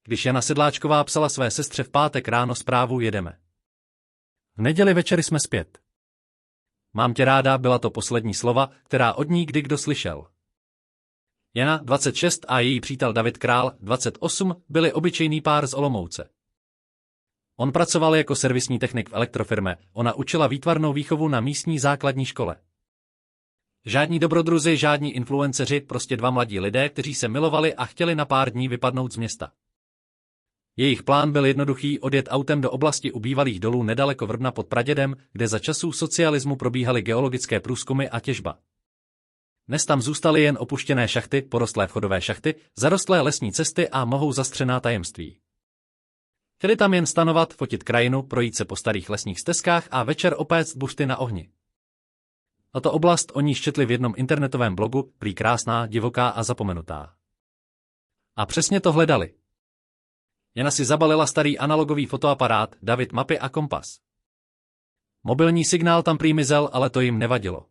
Když Jana Sedláčková psala své sestře v pátek ráno zprávu jedeme. V neděli večer jsme zpět. Mám tě ráda, byla to poslední slova, která od ní kdy kdo slyšel. Jana, 26, a její přítel David Král, 28, byli obyčejný pár z Olomouce. On pracoval jako servisní technik v elektrofirmě, ona učila výtvarnou výchovu na místní základní škole. Žádní dobrodruzi, žádní influenceři, prostě dva mladí lidé, kteří se milovali a chtěli na pár dní vypadnout z města. Jejich plán byl jednoduchý: odjet autem do oblasti u bývalých dolů nedaleko Vrbna pod Pradědem, kde za časů socialismu probíhaly geologické průzkumy a těžba. Dnes tam zůstaly jen opuštěné šachty, porostlé vchodové šachty, zarostlé lesní cesty a mohou zastřená tajemství. Chtěli tam jen stanovat, fotit krajinu, projít se po starých lesních stezkách a večer opéct bušty na ohni. Tato oblast oni četli v jednom internetovém blogu, prý krásná, divoká a zapomenutá. A přesně to hledali. Jana si zabalila starý analogový fotoaparát, David mapy a kompas. Mobilní signál tam prý mizel, ale to jim nevadilo.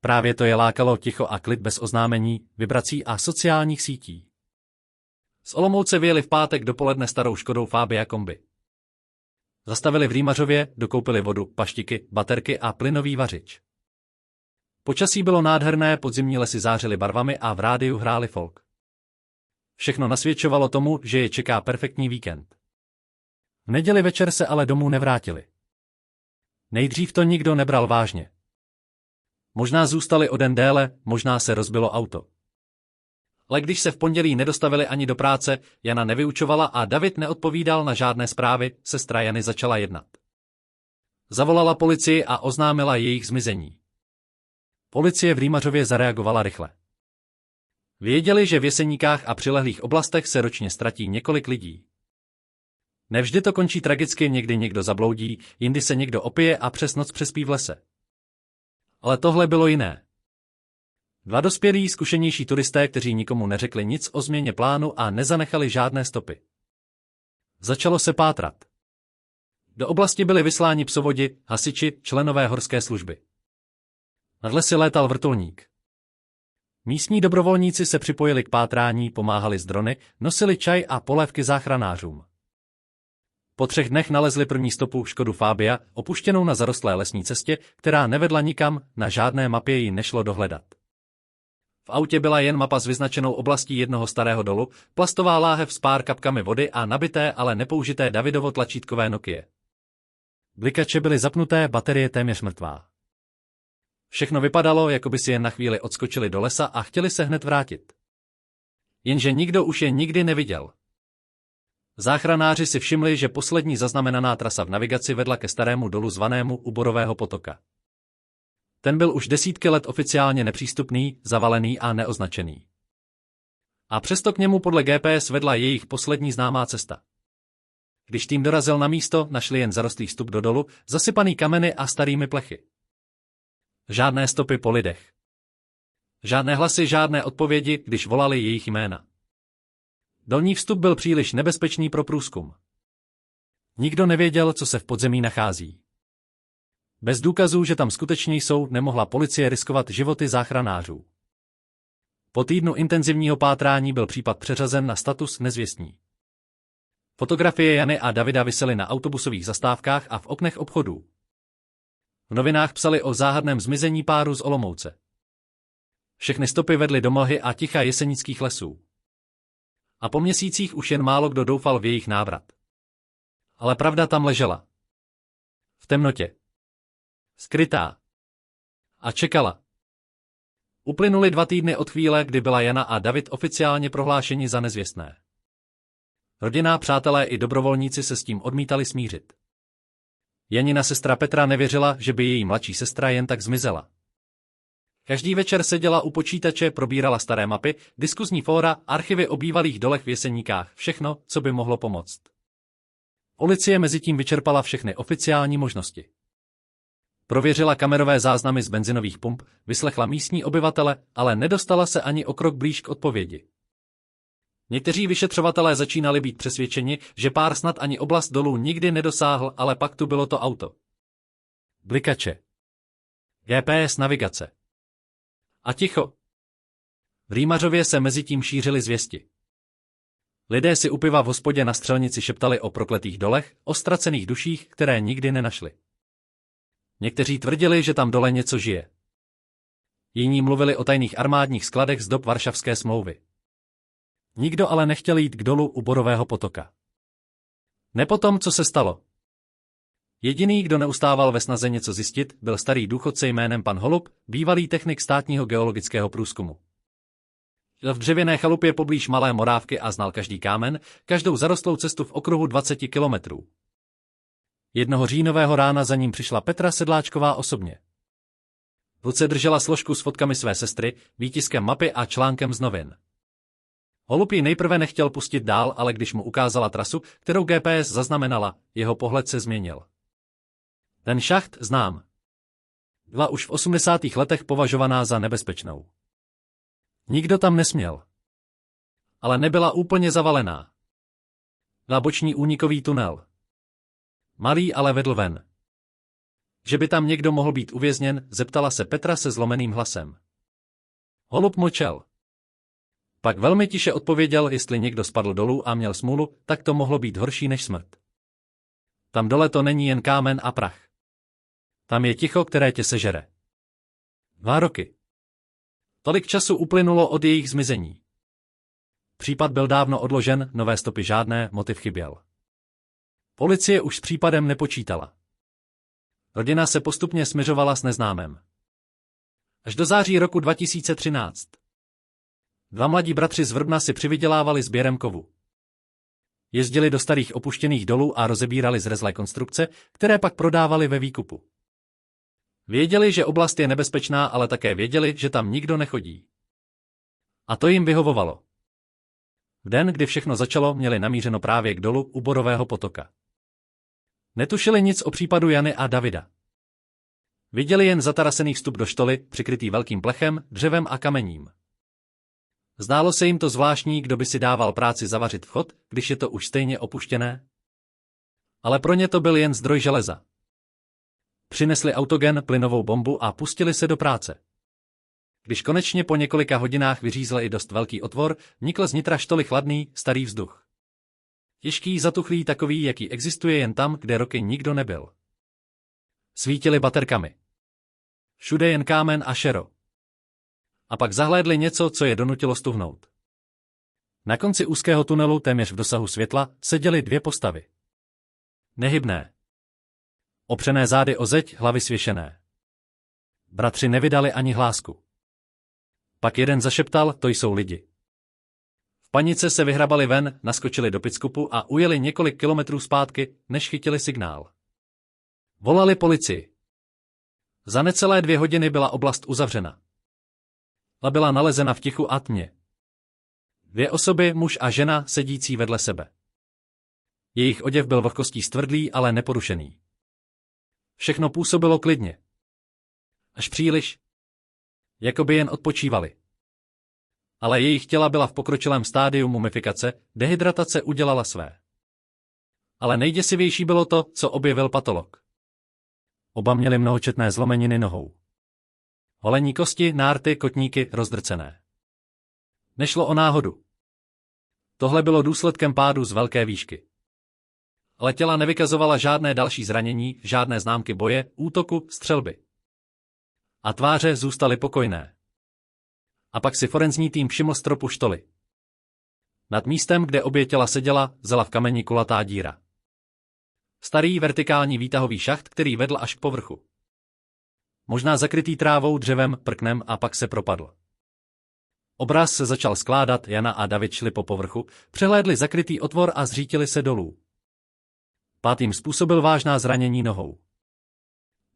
Právě to je lákalo: ticho a klid bez oznámení, vibrací a sociálních sítí. Z Olomouce vyjeli v pátek dopoledne starou Škodou Fabia kombi. Zastavili v Rýmařově, dokoupili vodu, paštiky, baterky a plynový vařič. Počasí bylo nádherné, podzimní lesy zářily barvami a v rádiu hráli folk. Všechno nasvědčovalo tomu, že je čeká perfektní víkend. V neděli večer se ale domů nevrátili. Nejdřív to nikdo nebral vážně. Možná zůstali o den déle, možná se rozbilo auto. Ale když se v pondělí nedostavili ani do práce, Jana nevyučovala a David neodpovídal na žádné zprávy, sestra Jany začala jednat. Zavolala policii a oznámila jejich zmizení. Policie v Rýmařově zareagovala rychle. Věděli, že v Jeseníkách a přilehlých oblastech se ročně ztratí několik lidí. Nevždy to končí tragicky, někdy někdo zabloudí, jindy se někdo opije a přes noc přespí v lese. Ale tohle bylo jiné. Dva dospělí, zkušenější turisté, kteří nikomu neřekli nic o změně plánu a nezanechali žádné stopy. Začalo se pátrat. Do oblasti byli vysláni psovodi, hasiči, členové horské služby. Nad lesy létal vrtulník. Místní dobrovolníci se připojili k pátrání, pomáhali s drony, nosili čaj a polévky záchranářům. Po 3 dnech nalezli první stopu Škodu Fabia, opuštěnou na zarostlé lesní cestě, která nevedla nikam, na žádné mapě ji nešlo dohledat. V autě byla jen mapa s vyznačenou oblastí jednoho starého dolu, plastová láhev s pár kapkami vody a nabité, ale nepoužité Davidovo tlačítkové Nokia. Blikače byly zapnuté, baterie téměř mrtvá. Všechno vypadalo, jako by si jen na chvíli odskočili do lesa a chtěli se hned vrátit. Jenže nikdo už je nikdy neviděl. Záchranáři si všimli, že poslední zaznamenaná trasa v navigaci vedla ke starému dolu zvanému u Borového potoka. Ten byl už desítky let oficiálně nepřístupný, zavalený a neoznačený. A přesto k němu podle GPS vedla jejich poslední známá cesta. Když tým dorazil na místo, našli jen zarostlý vstup do dolu, zasypaný kameny a starými plechy. Žádné stopy po lidech. Žádné hlasy, žádné odpovědi, když volali jejich jména. Dolní vstup byl příliš nebezpečný pro průzkum. Nikdo nevěděl, co se v podzemí nachází. Bez důkazů, že tam skutečně jsou, nemohla policie riskovat životy záchranářů. Po týdnu intenzivního pátrání byl případ přeřazen na status nezvěstný. Fotografie Jany a Davida visely na autobusových zastávkách a v oknech obchodů. V novinách psali o záhadném zmizení páru z Olomouce. Všechny stopy vedly do mlhy a ticha jesenických lesů. A po měsících už jen málo kdo doufal v jejich návrat. Ale pravda tam ležela. V temnotě. Skrytá. A čekala. Uplynuly 2 týdny od chvíle, kdy byla Jana a David oficiálně prohlášeni za nezvěstné. Rodina, přátelé i dobrovolníci se s tím odmítali smířit. Janina sestra Petra nevěřila, že by její mladší sestra jen tak zmizela. Každý večer seděla u počítače, probírala staré mapy, diskuzní fóra, archivy o bývalých dolech v Jeseníkách, všechno, co by mohlo pomoct. Policie mezitím vyčerpala všechny oficiální možnosti. Prověřila kamerové záznamy z benzinových pump, vyslechla místní obyvatele, ale nedostala se ani o krok blíž k odpovědi. Někteří vyšetřovatelé začínali být přesvědčeni, že pár snad ani oblast dolů nikdy nedosáhl, ale pak tu bylo to auto. Blikače. GPS navigace. A ticho. V Rýmařově se mezitím šířily zvěsti. Lidé si u piva v hospodě na střelnici šeptali o prokletých dolech, o ztracených duších, které nikdy nenašli. Někteří tvrdili, že tam dole něco žije. Jiní mluvili o tajných armádních skladech z dob Varšavské smlouvy. Nikdo ale nechtěl jít k dolu u Borového potoka. Ne po tom, co se stalo. Jediný, kdo neustával ve snaze něco zjistit, byl starý důchodce jménem pan Holub, bývalý technik státního geologického průzkumu. Žil v dřevěné chalupě poblíž Malé Morávky a znal každý kámen, každou zarostlou cestu v okruhu 20 kilometrů. Jednoho říjnového rána za ním přišla Petra Sedláčková osobně. V ruce držela složku s fotkami své sestry, výtiskem mapy a článkem z novin. Holub ji nejprve nechtěl pustit dál, ale když mu ukázala trasu, kterou GPS zaznamenala, jeho pohled se změnil. Ten šacht znám. Byla už v 80. letech považovaná za nebezpečnou. Nikdo tam nesměl. Ale nebyla úplně zavalená. Byla boční únikový tunel. Malý, ale vedl ven. Že by tam někdo mohl být uvězněn, zeptala se Petra se zlomeným hlasem. Holub mlčel. Pak velmi tiše odpověděl, jestli někdo spadl dolů a měl smůlu, tak to mohlo být horší než smrt. Tam dole to není jen kámen a prach. Tam je ticho, které tě sežere. 2 roky. Tolik času uplynulo od jejich zmizení. Případ byl dávno odložen, nové stopy žádné, motiv chyběl. Policie už s případem nepočítala. Rodina se postupně smiřovala s neznámým. Až do září roku 2013. 2 mladí bratři z Vrbna si přivydělávali sběrem kovu. Jezdili do starých opuštěných dolů a rozebírali zrezlé konstrukce, které pak prodávali ve výkupu. Věděli, že oblast je nebezpečná, ale také věděli, že tam nikdo nechodí. A to jim vyhovovalo. V den, kdy všechno začalo, měli namířeno právě k dolu u Borového potoka. Netušili nic o případu Jany a Davida. Viděli jen zatarasený vstup do štoly, přikrytý velkým plechem, dřevem a kamením. Zdálo se jim to zvláštní, kdo by si dával práci zavařit vchod, když je to už stejně opuštěné. Ale pro ně to byl jen zdroj železa. Přinesli autogen, plynovou bombu a pustili se do práce. Když konečně po několika hodinách vyřízl i dost velký otvor, vnikl z nitra štoly chladný, starý vzduch. Těžký, zatuchlý, takový, jaký existuje jen tam, kde roky nikdo nebyl. Svítili baterkami. Všude jen kámen a šero. A pak zahlédli něco, co je donutilo stuhnout. Na konci úzkého tunelu, téměř v dosahu světla, seděly 2 postavy. Nehybné. Opřené zády o zeď, hlavy svěšené. Bratři nevydali ani hlásku. Pak jeden zašeptal, to jsou lidi. V panice se vyhrabali ven, naskočili do pickupu a ujeli několik kilometrů zpátky, než chytili signál. Volali policii. Za necelé 2 hodiny byla oblast uzavřena. Byla nalezena v tichu a tmě. 2 osoby, muž a žena, sedící vedle sebe. Jejich oděv byl vlhkostí stvrdlý, ale neporušený. Všechno působilo klidně. Až příliš. Jakoby jen odpočívali. Ale jejich těla byla v pokročilém stádiu mumifikace, dehydratace udělala své. Ale nejděsivější bylo to, co objevil patolog. Oba měli mnohočetné zlomeniny nohou. Holení kosti, nárty, kotníky, rozdrcené. Nešlo o náhodu. Tohle bylo důsledkem pádu z velké výšky. Ale těla nevykazovala žádné další zranění, žádné známky boje, útoku, střelby. A tváře zůstaly pokojné. A pak si forenzní tým všiml stropu štoly. Nad místem, kde obě těla seděla, zela v kameni kulatá díra. Starý vertikální výtahový šacht, který vedl až k povrchu. Možná zakrytý trávou, dřevem, prknem a pak se propadl. Obraz se začal skládat, Jana a David šli po povrchu, přehlédli zakrytý otvor a zřítili se dolů. Pád jim způsobil vážná zranění nohou.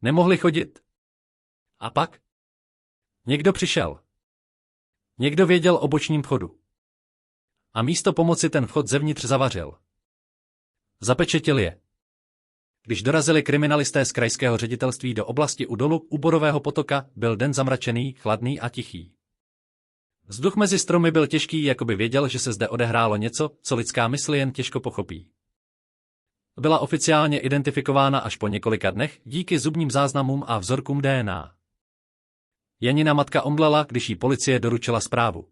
Nemohli chodit. A pak? Někdo přišel. Někdo věděl o bočním vchodu. A místo pomoci ten vchod zevnitř zavařil. Zapečetil je. Když dorazili kriminalisté z krajského ředitelství do oblasti u dolu u Borového potoka, byl den zamračený, chladný a tichý. Vzduch mezi stromy byl těžký, jako by věděl, že se zde odehrálo něco, co lidská mysl jen těžko pochopí. Byla oficiálně identifikována až po několika dnech díky zubním záznamům a vzorkům DNA. Janina matka omdlela, když jí policie doručila zprávu.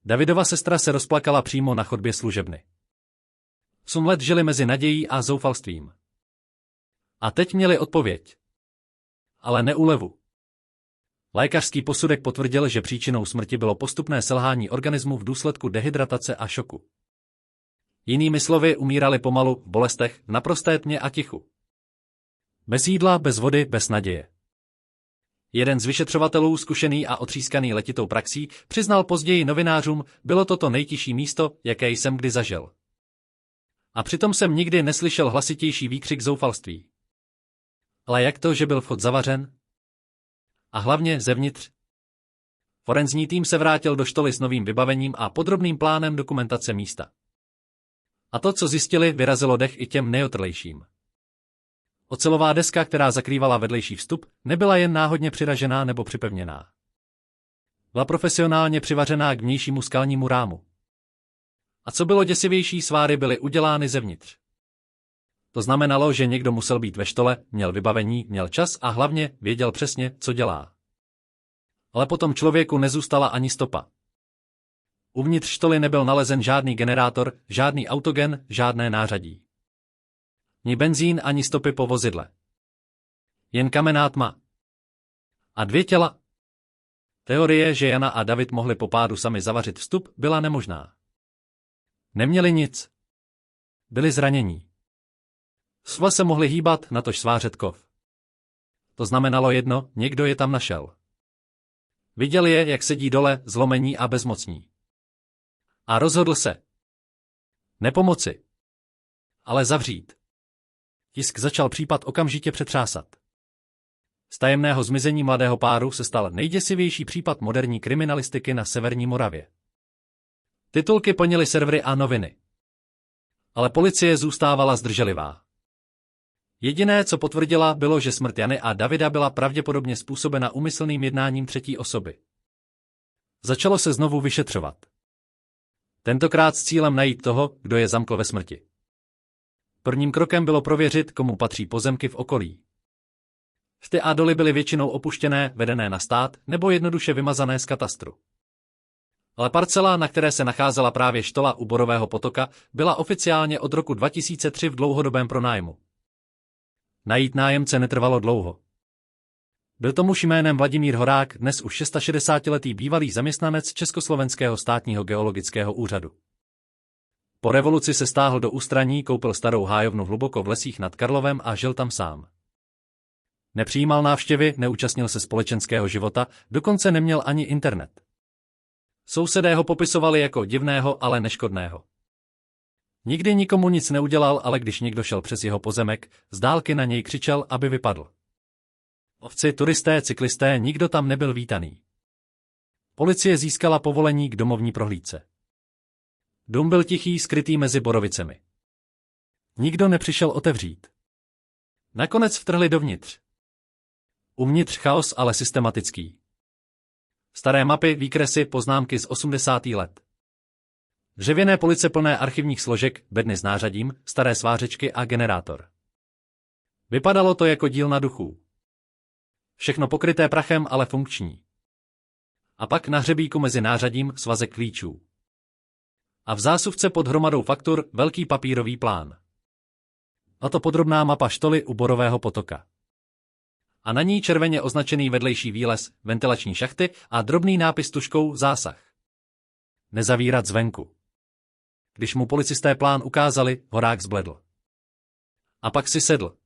Davidova sestra se rozplakala přímo na chodbě služebny. 8 let žili mezi nadějí a zoufalstvím. A teď měli odpověď. Ale ne úlevu. Lékařský posudek potvrdil, že příčinou smrti bylo postupné selhání organismu v důsledku dehydratace a šoku. Jinými slovy, umírali pomalu, v bolestech, v naprosté tmě a tichu. Bez jídla, bez vody, bez naděje. Jeden z vyšetřovatelů, zkušený a otřískaný letitou praxí, přiznal později novinářům, bylo to to nejtižší místo, jaké jsem kdy zažil. A přitom jsem nikdy neslyšel hlasitější výkřik zoufalství. Ale jak to, že byl vchod zavařen? A hlavně zevnitř? Forenzní tým se vrátil do štoly s novým vybavením a podrobným plánem dokumentace místa. A to, co zjistili, vyrazilo dech i těm nejotrlejším. Ocelová deska, která zakrývala vedlejší vstup, nebyla jen náhodně přiražená nebo připevněná. Byla profesionálně přivařená k vnějšímu skalnímu rámu. A co bylo děsivější, sváry byly udělány zevnitř. To znamenalo, že někdo musel být ve štole, měl vybavení, měl čas a hlavně věděl přesně, co dělá. Ale potom člověku nezůstala ani stopa. Uvnitř štoly nebyl nalezen žádný generátor, žádný autogen, žádné nářadí. Ni benzín, ani stopy po vozidle. Jen kamenná tma. A 2 těla. Teorie, že Jana a David mohli po pádu sami zavařit vstup, byla nemožná. Neměli nic. Byli zranění. Sva se mohli hýbat, natož svářet kov. To znamenalo jedno, někdo je tam našel. Viděl je, jak sedí dole, zlomení a bezmocní. A rozhodl se. Nepomoci. Ale zavřít. Tisk začal případ okamžitě přetřásat. Z tajemného zmizení mladého páru se stal nejděsivější případ moderní kriminalistiky na severní Moravě. Titulky plnily servery a noviny. Ale policie zůstávala zdrženlivá. Jediné, co potvrdila, bylo, že smrt Jany a Davida byla pravděpodobně způsobena úmyslným jednáním třetí osoby. Začalo se znovu vyšetřovat. Tentokrát s cílem najít toho, kdo je zamkl ve smrti. Prvním krokem bylo prověřit, komu patří pozemky v okolí. Vty a doly byly většinou opuštěné, vedené na stát, nebo jednoduše vymazané z katastru. Ale parcela, na které se nacházela právě štola u Borového potoka, byla oficiálně od roku 2003 v dlouhodobém pronájmu. Najít nájemce netrvalo dlouho. Byl to muž jménem Vladimír Horák, dnes už 66letý bývalý zaměstnanec Československého státního geologického úřadu. Po revoluci se stáhl do ústraní, koupil starou hájovnu hluboko v lesích nad Karlovem a žil tam sám. Nepřijímal návštěvy, neúčastnil se společenského života, dokonce neměl ani internet. Sousedé ho popisovali jako divného, ale neškodného. Nikdy nikomu nic neudělal, ale když někdo šel přes jeho pozemek, z dálky na něj křičel, aby vypadl. Ovci, turisté, cyklisté, nikdo tam nebyl vítaný. Policie získala povolení k domovní prohlídce. Dům byl tichý, skrytý mezi borovicemi. Nikdo nepřišel otevřít. Nakonec vtrhli dovnitř. Uvnitř chaos, ale systematický. Staré mapy, výkresy, poznámky z 80. let. Dřevěné police plné archivních složek, bedny s nářadím, staré svářečky a generátor. Vypadalo to jako dílna duchů. Všechno pokryté prachem, ale funkční. A pak na hřebíku mezi nářadím svazek klíčů. A v zásuvce pod hromadou faktur velký papírový plán. A to podrobná mapa štoly u Borového potoka. A na ní červeně označený vedlejší výlez, ventilační šachty a drobný nápis tužkou zásah. Nezavírat zvenku. Když mu policisté plán ukázali, Horák zbledl. A pak si sedl.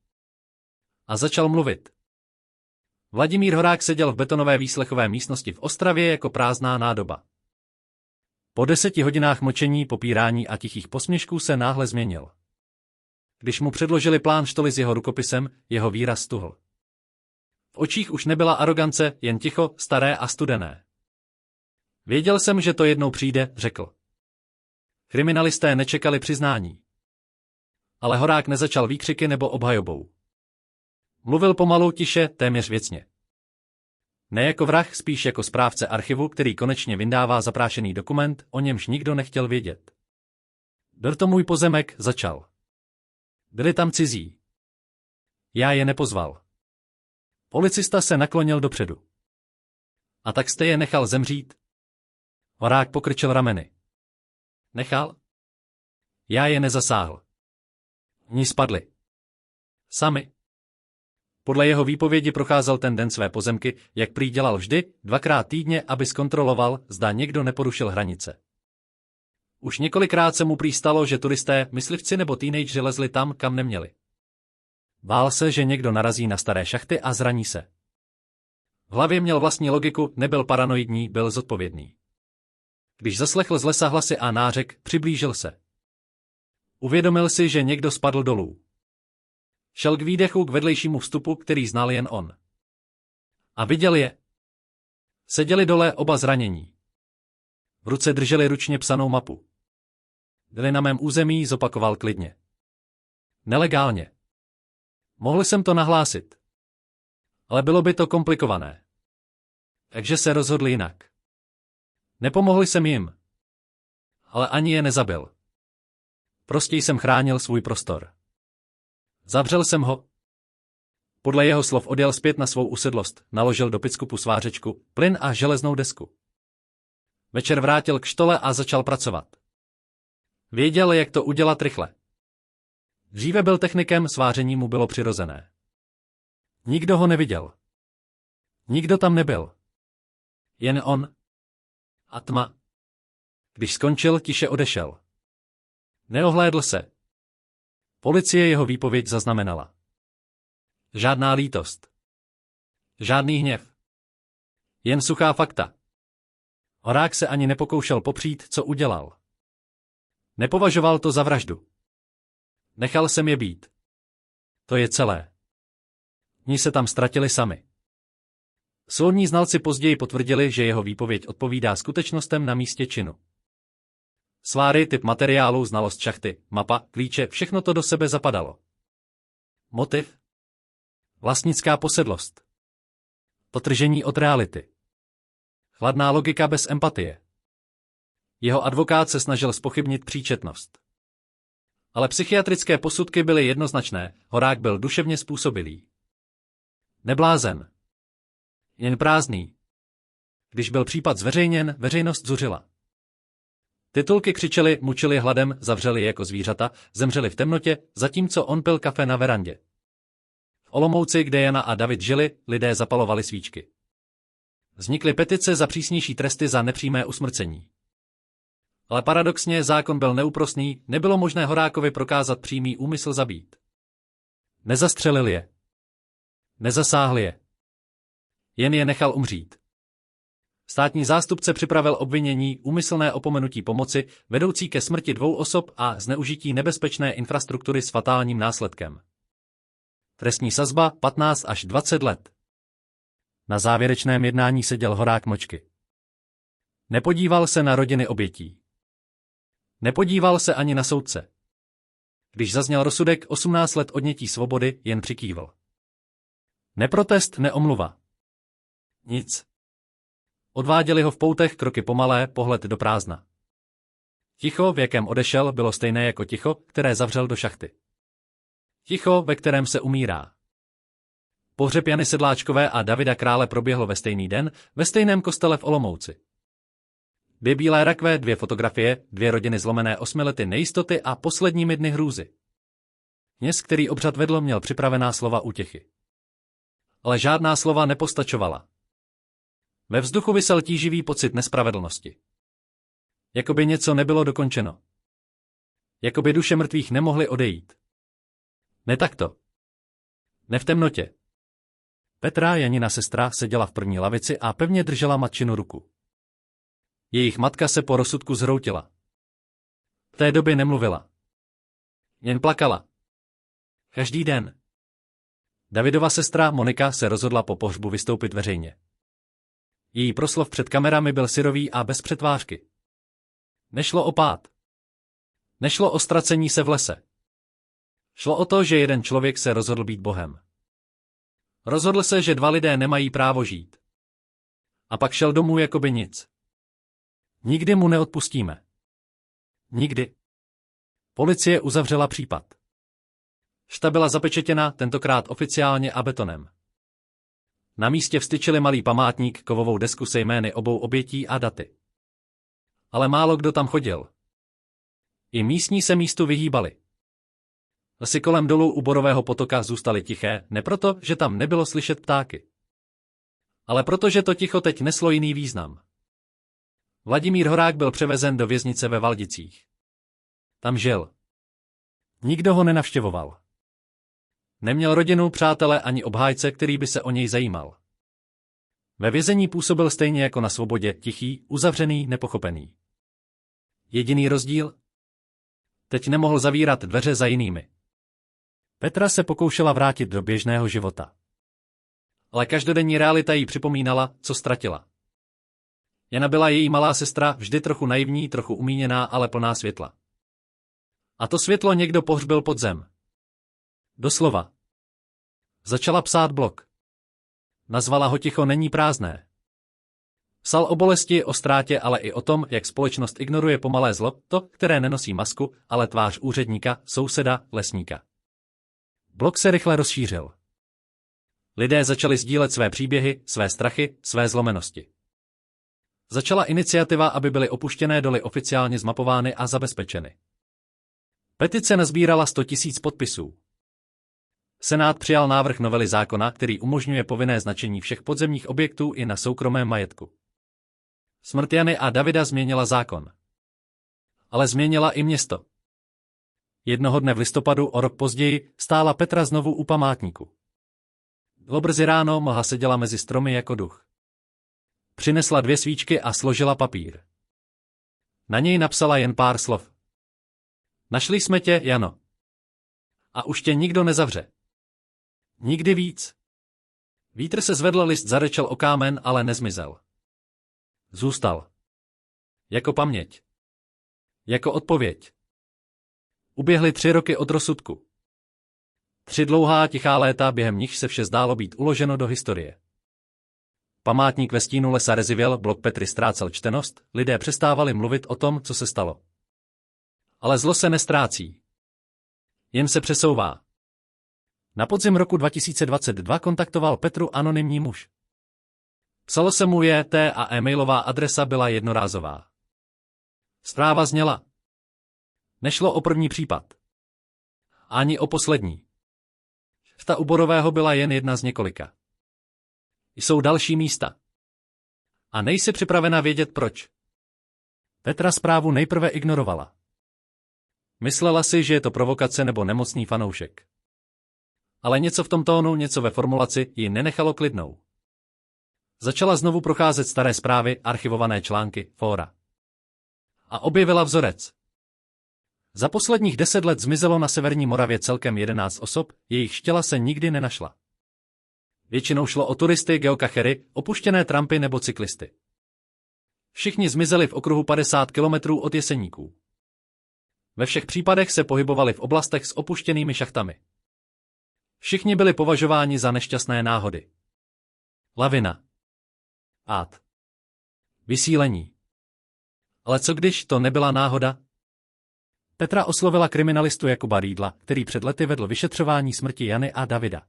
A začal mluvit. Vladimír Horák seděl v betonové výslechové místnosti v Ostravě jako prázdná nádoba. Po 10 hodinách mlčení, popírání a tichých posměšků se náhle změnil. Když mu předložili plán štoly s jeho rukopisem, jeho výraz stuhl. V očích už nebyla arogance, jen ticho, staré a studené. Věděl jsem, že to jednou přijde, řekl. Kriminalisté nečekali přiznání. Ale Horák nezačal výkřiky nebo obhajobou. Mluvil pomalu, tiše, téměř věcně. Ne jako vrah, spíš jako správce archivu, který konečně vyndává zaprášený dokument, o němž nikdo nechtěl vědět. Byl to můj pozemek, začal. Byli tam cizí. Já je nepozval. Policista se naklonil dopředu. A tak jste je nechal zemřít? Horák pokrčil rameny. Nechal? Já je nezasáhl. Oni spadli. Sami. Podle jeho výpovědi procházel ten den své pozemky, jak prý dělal vždy, 2krát týdně, aby zkontroloval, zda někdo neporušil hranice. Už několikrát se mu prý stalo, že turisté, myslivci nebo teenageři lezli tam, kam neměli. Bál se, že někdo narazí na staré šachty a zraní se. V hlavě měl vlastní logiku, nebyl paranoidní, byl zodpovědný. Když zaslechl z lesa hlasy a nářek, přiblížil se. Uvědomil si, že někdo spadl dolů. Šel k výdechu k vedlejšímu vstupu, který znal jen on. A viděl je. Seděli dole oba zranění. V ruce drželi ručně psanou mapu. Byli na mém území, zopakoval klidně. Nelegálně. Mohl jsem to nahlásit. Ale bylo by to komplikované. Takže se rozhodli jinak. Nepomohli jsem jim. Ale ani je nezabil. Prostě jsem chránil svůj prostor. Zavřel jsem ho. Podle jeho slov odjel zpět na svou usedlost, naložil do pickupu svářečku, plyn a železnou desku. Večer vrátil k štole a začal pracovat. Věděl, jak to udělat rychle. Dříve byl technikem, sváření mu bylo přirozené. Nikdo ho neviděl. Nikdo tam nebyl. Jen on. A tma. Když skončil, tiše odešel. Neohlédl se. Policie jeho výpověď zaznamenala. Žádná lítost. Žádný hněv. Jen suchá fakta. Horák se ani nepokoušel popřít, co udělal. Nepovažoval to za vraždu. Nechal jsem je být. To je celé. Oni se tam ztratili sami. Soudní znalci později potvrdili, že jeho výpověď odpovídá skutečnostem na místě činu. Sváry, typ materiálu, znalost šachty, mapa, klíče, všechno to do sebe zapadalo. Motiv? Vlastnická posedlost. Potržení od reality. Chladná logika bez empatie. Jeho advokát se snažil zpochybnit příčetnost. Ale psychiatrické posudky byly jednoznačné, Horák byl duševně způsobilý. Neblázen. Jen prázdný. Když byl případ zveřejněn, veřejnost zuřila. Titulky křičeli, mučili hladem, zavřeli jako zvířata, zemřeli v temnotě, zatímco on pil kafe na verandě. V Olomouci, kde Jana a David žili, lidé zapalovali svíčky. Vznikly petice za přísnější tresty za nepřímé usmrcení. Ale paradoxně zákon byl neúprosný, nebylo možné Horákovi prokázat přímý úmysl zabít. Nezastřelil je. Nezasáhl je. Jen je nechal umřít. Státní zástupce připravil obvinění úmyslné opomenutí pomoci, vedoucí ke smrti 2 osob a zneužití nebezpečné infrastruktury s fatálním následkem. Trestní sazba 15 až 20 let. Na závěrečném jednání seděl Horák mlčky. Nepodíval se na rodiny obětí. Nepodíval se ani na soudce. Když zazněl rozsudek 18 let odnětí svobody, jen přikývl. Neprotest, neomluva. Nic. Odváděli ho v poutech kroky pomalé, pohled do prázdna. Ticho, v jakém odešel, bylo stejné jako ticho, které zavřel do šachty. Ticho, ve kterém se umírá. Pohřeb Jany Sedláčkové a Davida Krále proběhl ve stejný den, ve stejném kostele v Olomouci. 2 bílé rakve, 2 fotografie, 2 rodiny zlomené 8 lety nejistoty a posledními dny hrůzy. Kněz, který obřad vedl, měl připravená slova útěchy. Ale žádná slova nepostačovala. Ve vzduchu visel tíživý pocit nespravedlnosti. Jakoby něco nebylo dokončeno. Jakoby duše mrtvých nemohly odejít. Ne takto. Ne v temnotě. Petra, Janina sestra, seděla v první lavici a pevně držela matčinu ruku. Jejich matka se po rozsudku zhroutila. V té době nemluvila. Jen plakala. Každý den. Davidova sestra Monika se rozhodla po pohřbu vystoupit veřejně. Její proslov před kamerami byl syrový a bez přetvářky. Nešlo o pád. Nešlo o ztracení se v lese. Šlo o to, že jeden člověk se rozhodl být Bohem. Rozhodl se, že 2 lidé nemají právo žít. A pak šel domů jakoby nic. Nikdy mu neodpustíme. Nikdy. Policie uzavřela případ. Šta byla zapečetěna, tentokrát oficiálně a betonem. Na místě vstyčili malý památník, kovovou desku se jmény obou obětí a daty. Ale málo kdo tam chodil. I místní se místu vyhýbali. Lesy kolem dolů u Borového potoka zůstaly tiché, ne proto, že tam nebylo slyšet ptáky. Ale protože to ticho teď neslo jiný význam. Vladimír Horák byl převezen do věznice ve Valdicích. Tam žil. Nikdo ho nenavštěvoval. Neměl rodinu, přátele ani obhájce, který by se o něj zajímal. Ve vězení působil stejně jako na svobodě, tichý, uzavřený, nepochopený. Jediný rozdíl? Teď nemohl zavírat dveře za jinými. Petra se pokoušela vrátit do běžného života. Ale každodenní realita jí připomínala, co ztratila. Jana byla její malá sestra, vždy trochu naivní, trochu umíněná, ale plná světla. A to světlo někdo pohřbil pod zem. Doslova. Začala psát blog. Nazvala ho Ticho není prázdné. Psal o bolesti, o ztrátě, ale i o tom, jak společnost ignoruje pomalé zlo, to, které nenosí masku, ale tvář úředníka, souseda, lesníka. Blog se rychle rozšířil. Lidé začali sdílet své příběhy, své strachy, své zlomenosti. Začala iniciativa, aby byly opuštěné doly oficiálně zmapovány a zabezpečeny. Petice nazbírala 100 000 podpisů. Senát přijal návrh novely zákona, který umožňuje povinné značení všech podzemních objektů i na soukromém majetku. Smrt Jany a Davida změnila zákon. Ale změnila i město. Jednoho dne v listopadu o rok později stála Petra znovu u památníku. Bylo brzy ráno, mlha seděla mezi stromy jako duch. Přinesla 2 svíčky a složila papír. Na něj napsala jen pár slov. Našli jsme tě, Jano. A už tě nikdo nezavře. Nikdy víc. Vítr se zvedl, list zarečel o kámen, ale nezmizel. Zůstal. Jako paměť. Jako odpověď. Uběhly 3 roky od rozsudku. 3 dlouhá tichá léta, během nich se vše zdálo být uloženo do historie. Památník ve stínu lesa rezivěl, blog Petry ztrácel čtenost, lidé přestávali mluvit o tom, co se stalo. Ale zlo se nestrácí. Jen se přesouvá. Na podzim roku 2022 kontaktoval Petru anonymní muž. Psalo se mu JT a e-mailová adresa byla jednorázová. Zpráva zněla. Nešlo o první případ. Ani o poslední. Ta u Borového byla jen jedna z několika. Jsou další místa. A nejsi připravena vědět proč. Petra zprávu nejprve ignorovala. Myslela si, že je to provokace nebo nemocný fanoušek. Ale něco v tom tónu, něco ve formulaci ji nenechalo klidnou. Začala znovu procházet staré zprávy, archivované články, fóra. A objevila vzorec. Za posledních 10 let zmizelo na severní Moravě celkem 11 osob, jejich těla se nikdy nenašla. Většinou šlo o turisty, geocachery, opuštěné trampy nebo cyklisty. Všichni zmizeli v okruhu 50 kilometrů od Jeseníků. Ve všech případech se pohybovali v oblastech s opuštěnými šachtami. Všichni byli považováni za nešťastné náhody. Lavina. Ád. Vysílení. Ale co když to nebyla náhoda? Petra oslovila kriminalistu Jakuba Rýdla, který před lety vedl vyšetřování smrti Jany a Davida.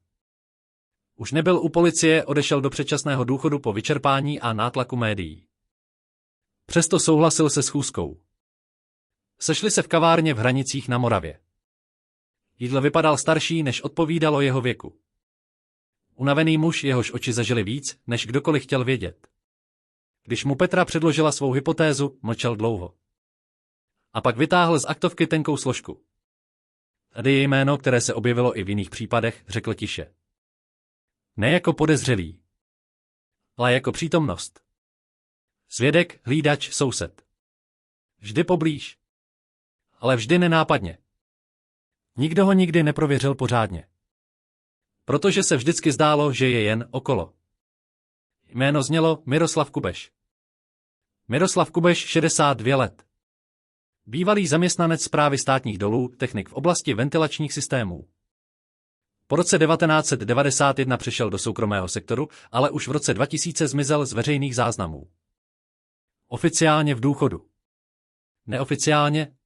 Už nebyl u policie, odešel do předčasného důchodu po vyčerpání a nátlaku médií. Přesto souhlasil se schůzkou. Sešli se v kavárně v Hranicích na Moravě. Jídlo vypadal starší, než odpovídalo jeho věku. Unavený muž, jehož oči zažili víc, než kdokoliv chtěl vědět. Když mu Petra předložila svou hypotézu, mlčel dlouho. A pak vytáhl z aktovky tenkou složku. Tady je jméno, které se objevilo i v jiných případech, řekl tiše. Ne jako podezřelý, ale jako přítomnost. Svědek, hlídač, soused. Vždy poblíž. Ale vždy nenápadně. Nikdo ho nikdy neprověřil pořádně. Protože se vždycky zdálo, že je jen okolo. Jméno znělo Miroslav Kubeš. Miroslav Kubeš, 62 let. Bývalý zaměstnanec Správy státních dolů, technik v oblasti ventilačních systémů. Po roce 1991 přešel do soukromého sektoru, ale už v roce 2000 zmizel z veřejných záznamů. Oficiálně v důchodu. Neoficiálně?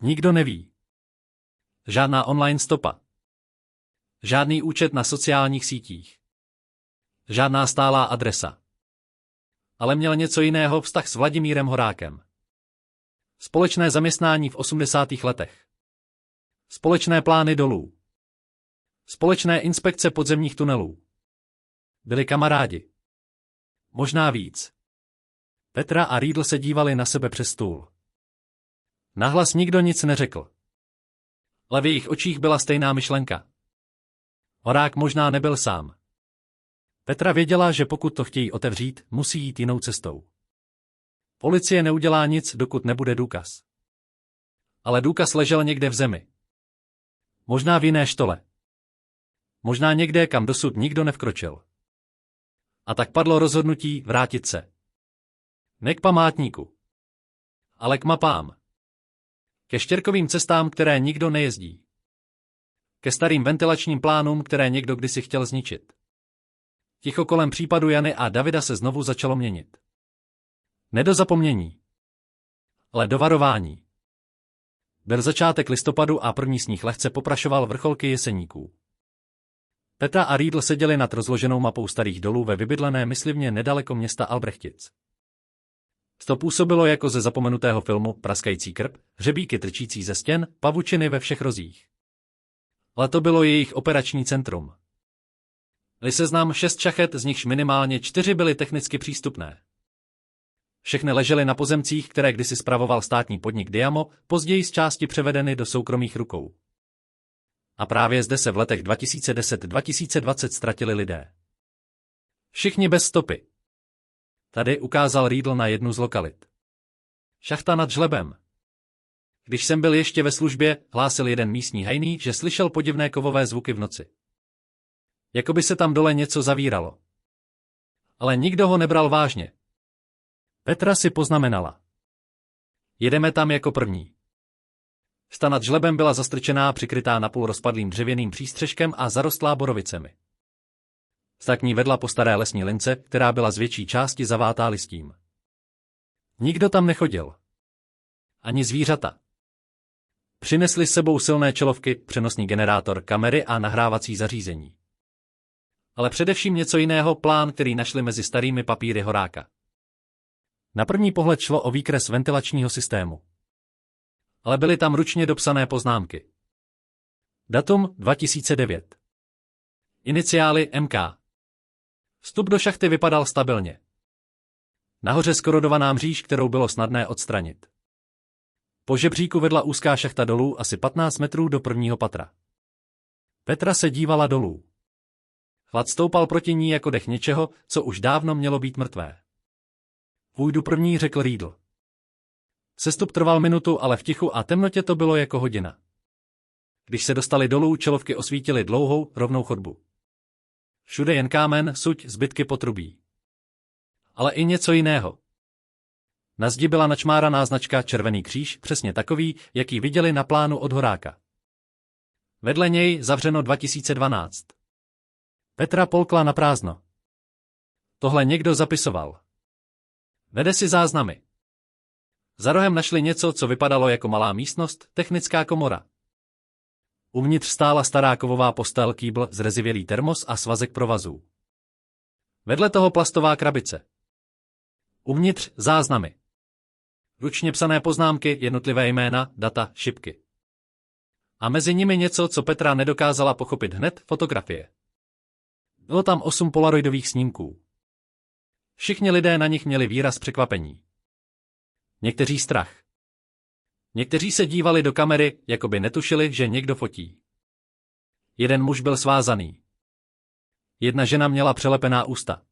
Nikdo neví. Žádná online stopa. Žádný účet na sociálních sítích. Žádná stálá adresa. Ale měl něco jiného, vztah s Vladimírem Horákem. Společné zaměstnání v 80. letech. Společné plány dolů. Společné inspekce podzemních tunelů. Byli kamarádi. Možná víc. Petra a Riedl se dívali na sebe přes stůl. Nahlas nikdo nic neřekl. Ale v jejich očích byla stejná myšlenka. Horák možná nebyl sám. Petra věděla, že pokud to chtějí otevřít, musí jít jinou cestou. Policie neudělá nic, dokud nebude důkaz. Ale důkaz ležel někde v zemi. Možná v jiné štole. Možná někde, kam dosud nikdo nevkročil. A tak padlo rozhodnutí vrátit se. Ne k památníku, ale k mapám. Ke štěrkovým cestám, které nikdo nejezdí. Ke starým ventilačním plánům, které někdo kdysi chtěl zničit. Ticho kolem případu Jany a Davida se znovu začalo měnit. Ne do zapomnění, ale do varování. Byl začátek listopadu a první sníh lehce poprašoval vrcholky Jeseníků. Petra a Riedl seděli nad rozloženou mapou starých dolů ve vybydlené myslivně nedaleko města Albrechtic. To působilo jako ze zapomenutého filmu praskající krb, hřebíky trčící ze stěn, pavučiny ve všech rozích. Ale to bylo jejich operační centrum. Byli seznam 6 šachet, z nichž minimálně 4 byly technicky přístupné. Všechny ležely na pozemcích, které kdysi spravoval státní podnik Diamo, později z části převedeny do soukromých rukou. A právě zde se v letech 2010-2020 ztratili lidé. Všichni bez stopy. Tady ukázal Riedl na jednu z lokalit. Šachta nad žlebem. Když jsem byl ještě ve službě, hlásil jeden místní hajný, že slyšel podivné kovové zvuky v noci. Jakoby se tam dole něco zavíralo. Ale nikdo ho nebral vážně. Petra si poznamenala. Jedeme tam jako první. Šta nad žlebem byla zastrčená, přikrytá napůl rozpadlým dřevěným přístřeškem a zarostlá borovicemi. Sta k ní vedla po staré lesní lince, která byla z větší části zavátá listím. Nikdo tam nechodil. Ani zvířata. Přinesli s sebou silné čelovky, přenosný generátor, kamery a nahrávací zařízení. Ale především něco jiného, plán, který našli mezi starými papíry Horáka. Na první pohled šlo o výkres ventilačního systému. Ale byly tam ručně dopsané poznámky. Datum 2009. Iniciály MK. Vstup do šachty vypadal stabilně. Nahoře skorodovaná mříž, kterou bylo snadné odstranit. Po žebříku vedla úzká šachta dolů asi 15 metrů do prvního patra. Petra se dívala dolů. Chlad stoupal proti ní jako dech něčeho, co už dávno mělo být mrtvé. Půjdu první, řekl Riedl. Sestup trval minutu, ale v tichu a temnotě to bylo jako hodina. Když se dostali dolů, čelovky osvítily dlouhou, rovnou chodbu. Všude jen kámen, suť, zbytky potrubí. Ale i něco jiného. Na zdi byla načmáraná značka Červený kříž, přesně takový, jaký viděli na plánu od Horáka. Vedle něj zavřeno 2012. Petra polkla na prázdno. Tohle někdo zapisoval. Vede si záznamy. Za rohem našli něco, co vypadalo jako malá místnost, technická komora. Uvnitř stála stará kovová postel, kýbl, zrezivělý termos a svazek provazů. Vedle toho plastová krabice. Uvnitř záznamy. Ručně psané poznámky, jednotlivé jména, data, šipky. A mezi nimi něco, co Petra nedokázala pochopit hned, fotografie. Bylo tam 8 polaroidových snímků. Všichni lidé na nich měli výraz překvapení. Někteří strach. Někteří se dívali do kamery, jako by netušili, že někdo fotí. Jeden muž byl svázaný. Jedna žena měla přelepená ústa.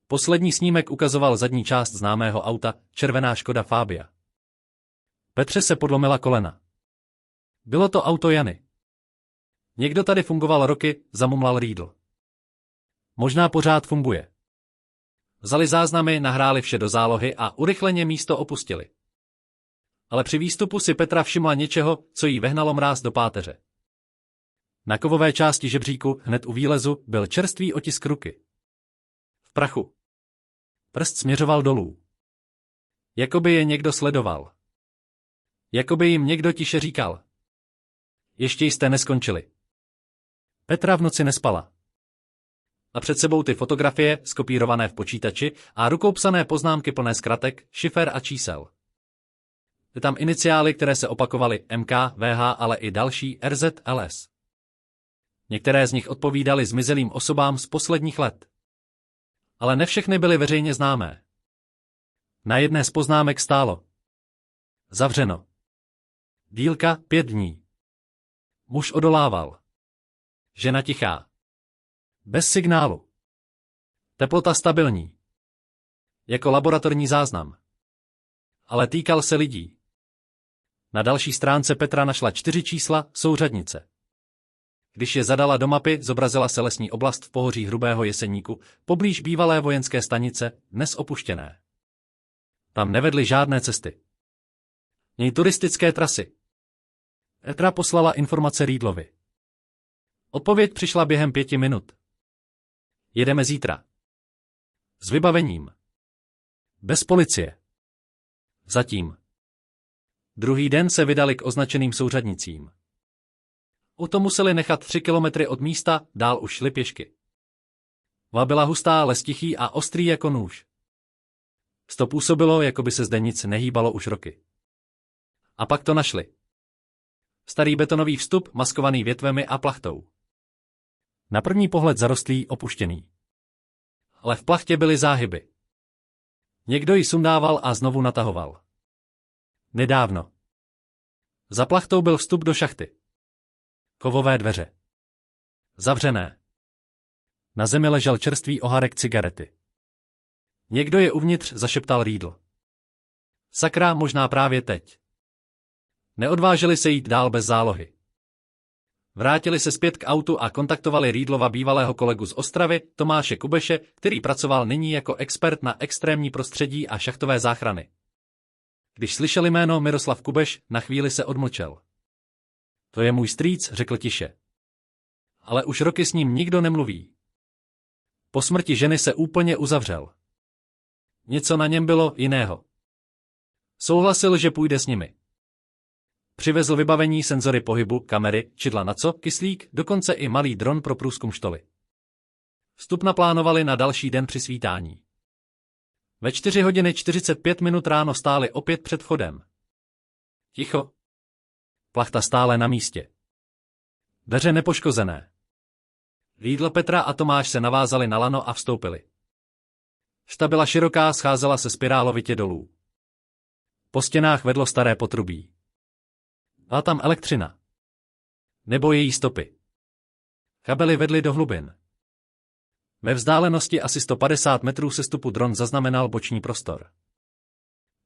Poslední snímek ukazoval zadní část známého auta, červená Škoda Fabia. Petře se podlomila kolena. Bylo to auto Jany. Někdo tady fungoval roky, zamumlal Riedl. Možná pořád funguje. Vzali záznamy, nahráli vše do zálohy a urychleně místo opustili. Ale při výstupu si Petra všimla něčeho, co jí vehnalo mráz do páteře. Na kovové části žebříku, hned u výlezu, byl čerstvý otisk ruky. V prachu. Prst směřoval dolů. Jakoby je někdo sledoval. Jakoby jim někdo tiše říkal. Ještě jste neskončili. Petra v noci nespala. A před sebou ty fotografie, skopírované v počítači, a rukou psané poznámky plné zkratek, šifer a čísel. Ty tam iniciály, které se opakovaly MK, VH, ale i další RZ, LS. Některé z nich odpovídaly zmizelým osobám z posledních let. Ale ne všechny byly veřejně známé. Na jedné z poznámek stálo: zavřeno. Dílka 5 dní. Muž odolával. Žena tichá. Bez signálu. Teplota stabilní. Jako laboratorní záznam. Ale týkal se lidí. Na další stránce Petra našla 4 čísla souřadnice. Když je zadala do mapy, zobrazila se lesní oblast v pohoří Hrubého Jeseníku, poblíž bývalé vojenské stanice, dnes opuštěné. Tam nevedly žádné cesty. Něj turistické trasy. Petra poslala informace Riedlovi. Odpověď přišla během 5 minut. Jedeme zítra. S vybavením. Bez policie. Zatím. Druhý den se vydali k označeným souřadnicím. Auto museli nechat 3 kilometry od místa, dál už šli pěšky. Vla byla hustá, les tichý a ostrý jako nůž. To působilo, jako by se zde nic nehýbalo už roky. A pak to našli. Starý betonový vstup, maskovaný větvemi a plachtou. Na první pohled zarostlý, opuštěný. Ale v plachtě byly záhyby. Někdo ji sundával a znovu natahoval. Nedávno. Za plachtou byl vstup do šachty. Kovové dveře. Zavřené. Na zemi ležel čerstvý oharek cigarety. Někdo je uvnitř, zašeptal Riedl. Sakra, možná právě teď. Neodvážili se jít dál bez zálohy. Vrátili se zpět k autu a kontaktovali Riedlova bývalého kolegu z Ostravy, Tomáše Kubeše, který pracoval nyní jako expert na extrémní prostředí a šachtové záchrany. Když slyšel jméno Miroslav Kubeš, na chvíli se odmlčel. To je můj strýc, řekl tiše. Ale už roky s ním nikdo nemluví. Po smrti ženy se úplně uzavřel. Něco na něm bylo jiného. Souhlasil, že půjde s nimi. Přivezl vybavení, senzory pohybu, kamery, čidla na co, kyslík, dokonce i malý dron pro průzkum štoly. Vstup naplánovali na další den při svítání. Ve 4 hodiny 45 minut ráno stáli opět před vchodem. Ticho. Plachta stále na místě. Dveře nepoškozené. Riedl, Petra a Tomáš se navázali na lano a vstoupili. Šta byla široká, scházela se spirálovitě dolů. Po stěnách vedlo staré potrubí. Byla tam elektřina. Nebo její stopy. Kabely vedly do hlubin. Ve vzdálenosti asi 150 metrů sestupu dron zaznamenal boční prostor.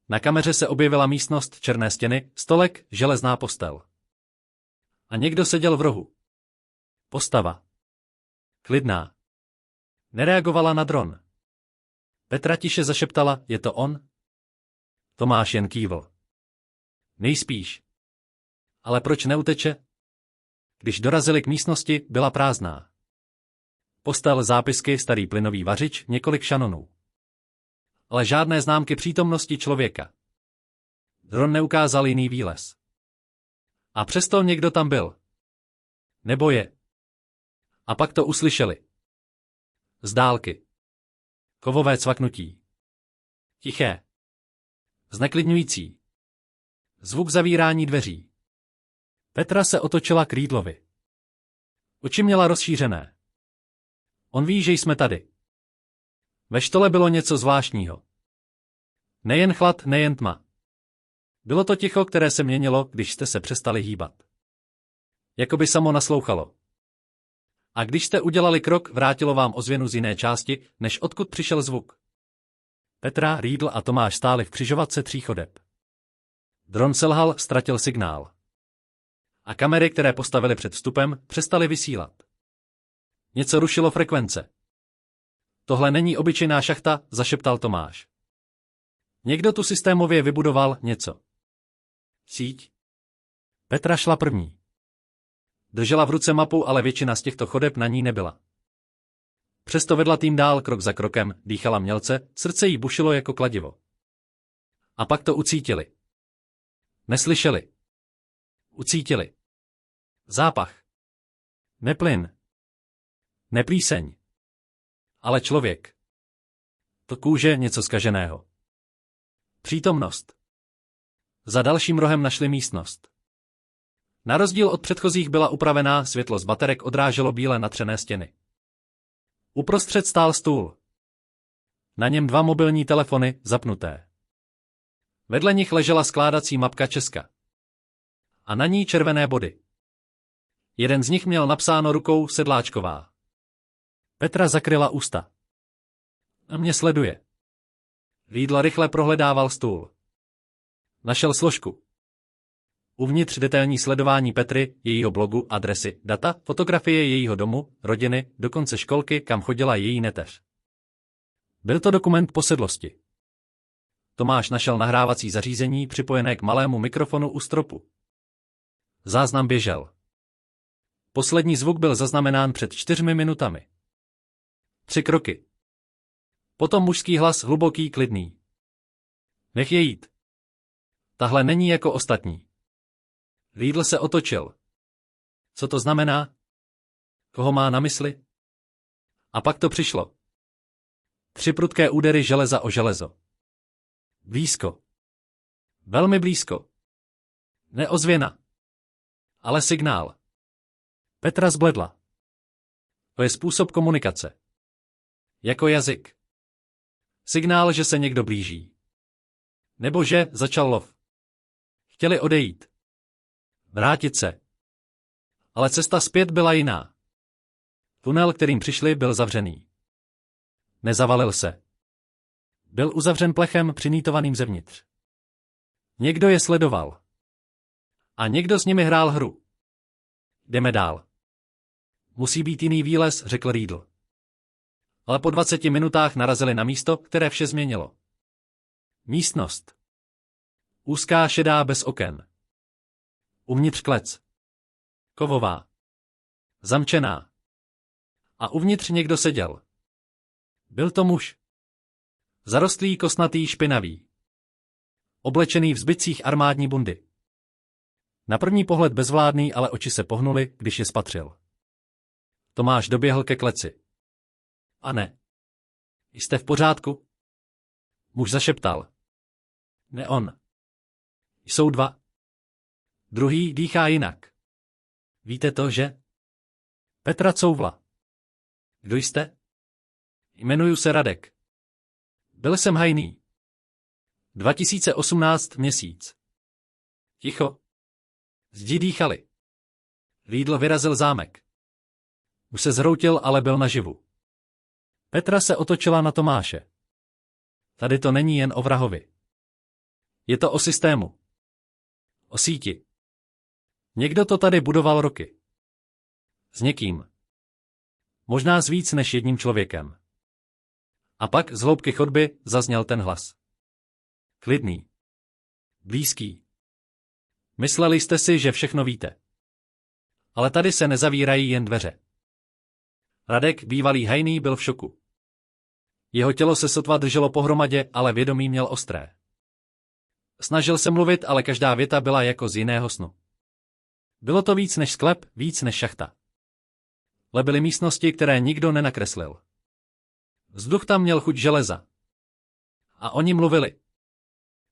Na kameře se objevila místnost, černé stěny, stolek, železná postel. A někdo seděl v rohu. Postava. Klidná. Nereagovala na dron. Petra tiše zašeptala, je to on? Tomáš jen kývl. Nejspíš. Ale proč neuteče? Když dorazili k místnosti, byla prázdná. Postel, zápisky, starý plynový vařič, několik šanonů. Ale žádné známky přítomnosti člověka. Dron neukázal jiný výlez. A přesto někdo tam byl. Nebo je. A pak to uslyšeli. Z dálky. Kovové cvaknutí. Tiché. Zneklidňující. Zvuk zavírání dveří. Petra se otočila k Riedlovi. Oči měla rozšířené. On ví, že jsme tady. Ve štole bylo něco zvláštního. Nejen chlad, nejen tma. Bylo to ticho, které se měnilo, když jste se přestali hýbat. Jakoby samo naslouchalo. A když jste udělali krok, vrátilo vám ozvěnu z jiné části, než odkud přišel zvuk. Petra, Riedl a Tomáš stáli v křižovatce 3 chodeb. Dron selhal, ztratil signál. A kamery, které postavili před vstupem, přestaly vysílat. Něco rušilo frekvence. Tohle není obyčejná šachta, zašeptal Tomáš. Někdo tu systémově vybudoval něco. Síť. Petra šla první. Držela v ruce mapu, ale většina z těchto chodeb na ní nebyla. Přesto vedla tým dál, krok za krokem, dýchala mělce, srdce jí bušilo jako kladivo. A pak to ucítili. Neslyšeli. Ucítili. Zápach. Neplyn. Neplíseň. Ale člověk. To kůže něco zkaženého. Přítomnost. Za dalším rohem našli místnost. Na rozdíl od předchozích byla upravená, světlo z baterek odráželo bíle natřené stěny. Uprostřed stál stůl. Na něm 2 mobilní telefony, zapnuté. Vedle nich ležela skládací mapka Česka. A na ní červené body. Jeden z nich měl napsáno rukou Sedláčková. Petra zakryla ústa. A mě sleduje. Riedl rychle prohledával stůl. Našel složku. Uvnitř detailní sledování Petry, jejího blogu, adresy, data, fotografie jejího domu, rodiny, dokonce školky, kam chodila její neteř. Byl to dokument posedlosti. Tomáš našel nahrávací zařízení připojené k malému mikrofonu u stropu. Záznam běžel. Poslední zvuk byl zaznamenán před 4 minutami. 3 kroky. Potom mužský hlas, hluboký, klidný. Nech je jít. Tahle není jako ostatní. Riedl se otočil. Co to znamená? Koho má na mysli? A pak to přišlo. 3 prudké údery železa o železo. Blízko. Velmi blízko. Neozvěna. Ale signál. Petra zbledla. To je způsob komunikace. Jako jazyk. Signál, že se někdo blíží. Nebo že začal lov. Chtěli odejít. Vrátit se. Ale cesta zpět byla jiná. Tunel, kterým přišli, byl zavřený. Nezavalil se. Byl uzavřen plechem přinýtovaným zevnitř. Někdo je sledoval. A někdo s nimi hrál hru. Jdeme dál. Musí být jiný výlez, řekl Riedl. Ale po 20 minutách narazili na místo, které vše změnilo. Místnost. Úzká šedá bez oken. Uvnitř klec. Kovová. Zamčená. A uvnitř někdo seděl. Byl to muž. Zarostlý, kostnatý, špinavý. Oblečený v zbytcích armádní bundy. Na první pohled bezvládný, ale oči se pohnuly, když je spatřil. Tomáš doběhl ke kleci. A ne. Jste v pořádku? Muž zašeptal. Ne on. Jsou 2. Druhý dýchá jinak. Víte to, že? Petra couvla. Kdo jste? Jmenuju se Radek. Byl jsem hajný. 2018 měsíc. Ticho. Zdi dýchali. Riedl vyrazil zámek. Už se zhroutil, ale byl naživu. Petra se otočila na Tomáše. Tady to není jen o vrahovi. Je to o systému. O síti. Někdo to tady budoval roky. S někým. Možná s víc než jedním člověkem. A pak z hloubky chodby zazněl ten hlas. Klidný. Blízký. Mysleli jste si, že všechno víte. Ale tady se nezavírají jen dveře. Radek, bývalý hajný, byl v šoku. Jeho tělo se sotva drželo pohromadě, ale vědomí měl ostré. Snažil se mluvit, ale každá věta byla jako z jiného snu. Bylo to víc než sklep, víc než šachta. Byly místnosti, které nikdo nenakreslil. Vzduch tam měl chuť železa. A oni mluvili.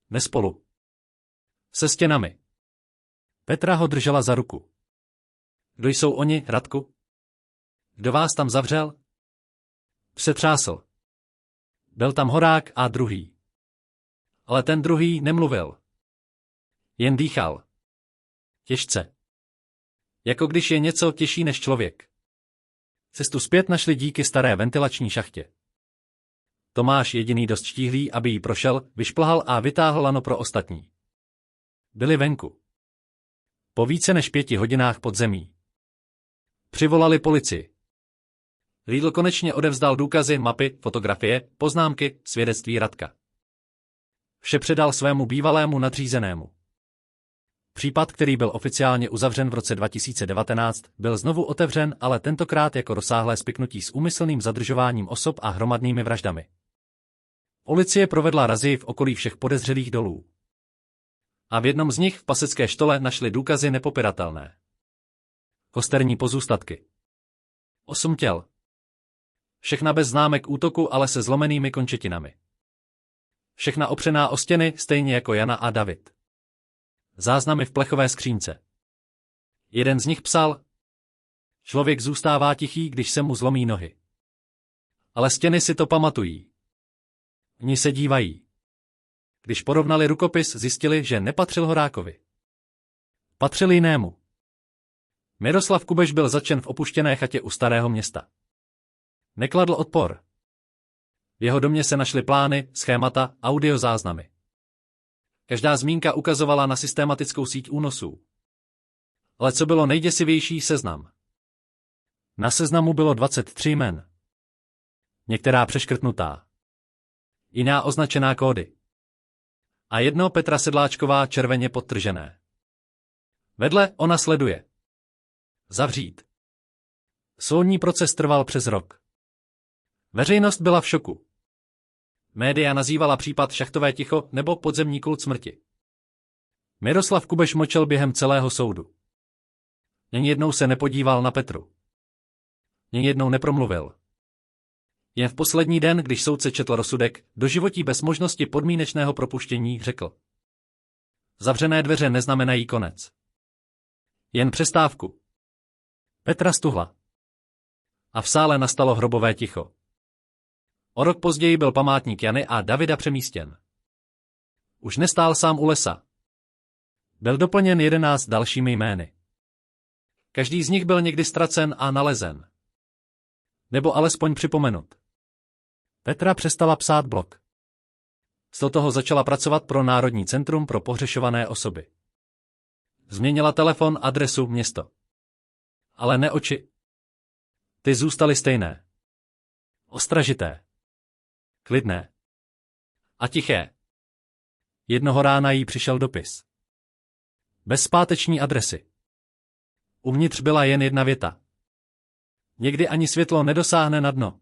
Nespolu. Se stěnami. Petra ho držela za ruku. Kdo jsou oni, Radku? Kdo vás tam zavřel? Přetřásl. Byl tam Horák a druhý. Ale ten druhý nemluvil. Jen dýchal. Těžce. Jako když je něco těžší než člověk. Cestu zpět našli díky staré ventilační šachtě. Tomáš, jediný dost štíhlý, aby jí prošel, vyšplhal a vytáhl lano pro ostatní. Byli venku. Po více než 5 hodinách pod zemí. Přivolali policii. Riedl konečně odevzdal důkazy, mapy, fotografie, poznámky, svědectví Radka. Vše předal svému bývalému nadřízenému. Případ, který byl oficiálně uzavřen v roce 2019, byl znovu otevřen, ale tentokrát jako rozsáhlé spiknutí s úmyslným zadržováním osob a hromadnými vraždami. Policie provedla razii v okolí všech podezřelých dolů. A v jednom z nich v Pasecké štole našli důkazy nepopiratelné. Kosterní pozůstatky. 8 těl. Všechna bez známek útoku, ale se zlomenými končetinami. Všechna opřená o stěny, stejně jako Jana a David. Záznamy v plechové skřínce. Jeden z nich psal: Člověk zůstává tichý, když se mu zlomí nohy. Ale stěny si to pamatují. Oni se dívají. Když porovnali rukopis, zjistili, že nepatřil Horákovi. Patřil jinému. Miroslav Kubeš byl zatčen v opuštěné chatě u Starého Města. Nekladl odpor. V jeho domě se našly plány, schémata, audiozáznamy. Každá zmínka ukazovala na systematickou síť únosů. Ale co bylo nejděsivější, seznam. Na seznamu bylo 23 jmen. Některá přeškrtnutá. Jiná označená kódy. A jedno Petra Sedláčková červeně podtržené. Vedle ona sleduje. Zavřít. Soudní proces trval přes rok. Veřejnost byla v šoku. Média nazývala případ šachtové ticho nebo podzemní kult smrti. Miroslav Kubeš mlčel během celého soudu. Ani jednou se nepodíval na Petru. Ani jednou nepromluvil. Jen v poslední den, když soudce četl rozsudek, doživotí bez možnosti podmínečného propuštění, řekl: Zavřené dveře neznamenají konec. Jen přestávku. Petra stuhla. A v sále nastalo hrobové ticho. O rok později byl památník Jany a Davida přemístěn. Už nestál sám u lesa. Byl doplněn 11 dalšími jmény. Každý z nich byl někdy ztracen a nalezen. Nebo alespoň připomenut. Petra přestala psát blog. Z toho začala pracovat pro Národní centrum pro pohřešované osoby. Změnila telefon, adresu, město. Ale ne oči. Ty zůstaly stejné. Ostražité. Klidné. A tiché. Jednoho rána jí přišel dopis. Bez zpáteční adresy. Uvnitř byla jen jedna věta. Někdy ani světlo nedosáhne na dno.